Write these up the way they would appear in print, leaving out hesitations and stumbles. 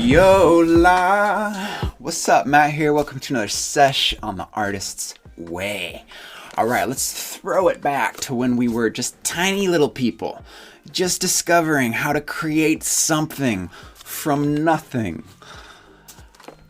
Yola! What's up, Matt here? Welcome to another sesh on the Artist's Way. Alright, let's throw it back to when we were just tiny little people, just discovering how to create something from nothing.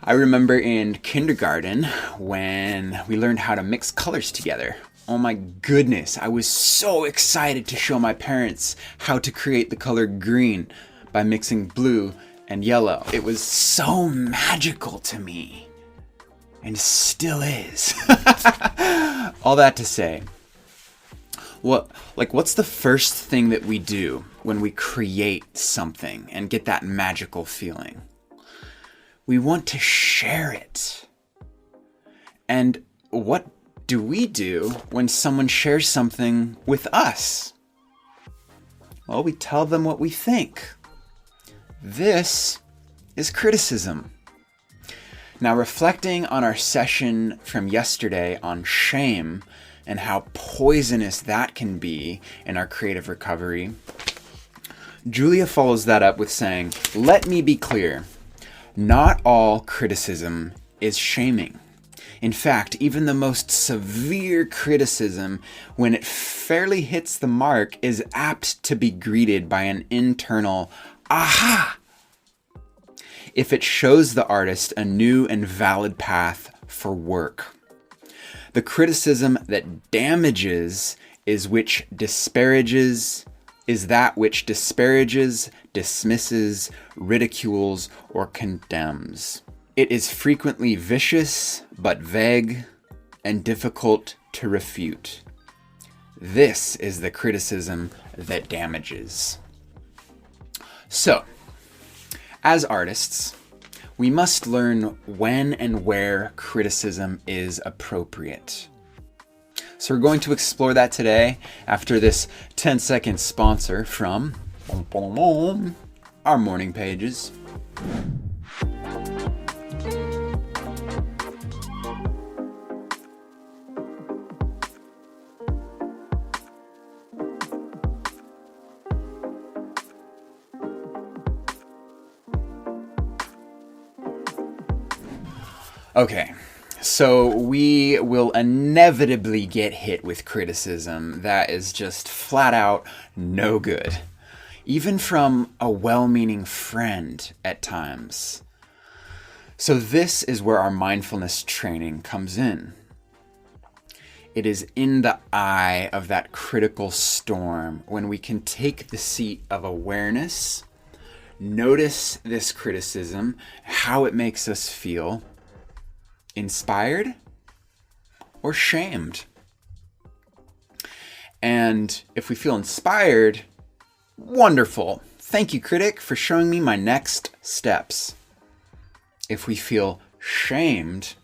I remember in kindergarten when we learned how to mix colors together. Oh my goodness, I was so excited to show my parents how to create the color green by mixing blue and yellow. It was so magical to me, and still is. All that to say, what's the first thing that we do when we create something and get that magical feeling? We want to share it. And what do we do when someone shares something with us? Well, we tell them what we think. This is criticism. Now, reflecting on our session from yesterday on shame and how poisonous that can be in our creative recovery, Julia follows that up with saying, "Let me be clear. Not all criticism is shaming. In fact, even the most severe criticism, when it fairly hits the mark, is apt to be greeted by an internal aha, if it shows the artist a new and valid path for work. The criticism that damages is that which disparages, dismisses, ridicules, or condemns. It is frequently vicious, but vague, and difficult to refute. This is the criticism that damages." So, as artists, we must learn when and where criticism is appropriate. So we're going to explore that today after this 10-second sponsor from our morning pages. Okay, so we will inevitably get hit with criticism that is just flat out no good, even from a well-meaning friend at times. So this is where our mindfulness training comes in. It is in the eye of that critical storm when we can take the seat of awareness, notice this criticism, how it makes us feel, inspired or shamed. And if we feel inspired, wonderful. Thank you, critic, for showing me my next steps. If we feel shamed,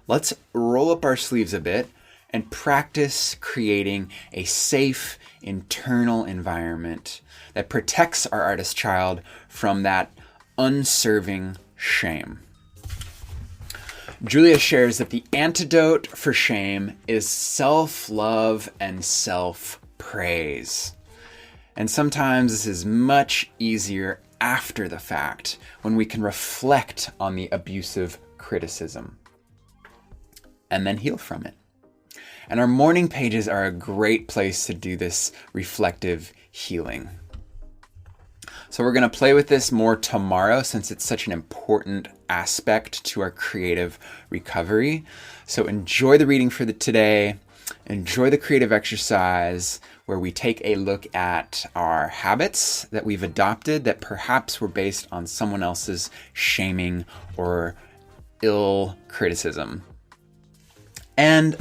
let's roll up our sleeves a bit and practice creating a safe internal environment that protects our artist child from that unserving shame. Julia shares that the antidote for shame is self-love and self-praise. And sometimes this is much easier after the fact, when we can reflect on the abusive criticism and then heal from it. And our morning pages are a great place to do this reflective healing. So we're going to play with this more tomorrow since it's such an important aspect to our creative recovery. So enjoy the reading for today. Enjoy the creative exercise where we take a look at our habits that we've adopted that perhaps were based on someone else's shaming or ill criticism. And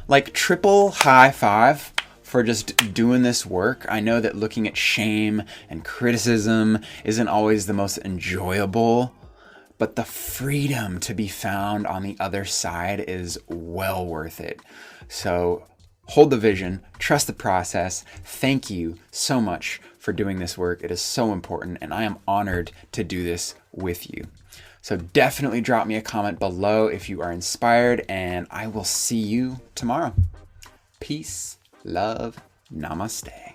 like triple high five for just doing this work. I know that looking at shame and criticism isn't always the most enjoyable, but the freedom to be found on the other side is well worth it. So hold the vision, trust the process. Thank you so much for doing this work. It is so important, and I am honored to do this with you. So definitely drop me a comment below if you are inspired, and I will see you tomorrow. Peace, love, namaste.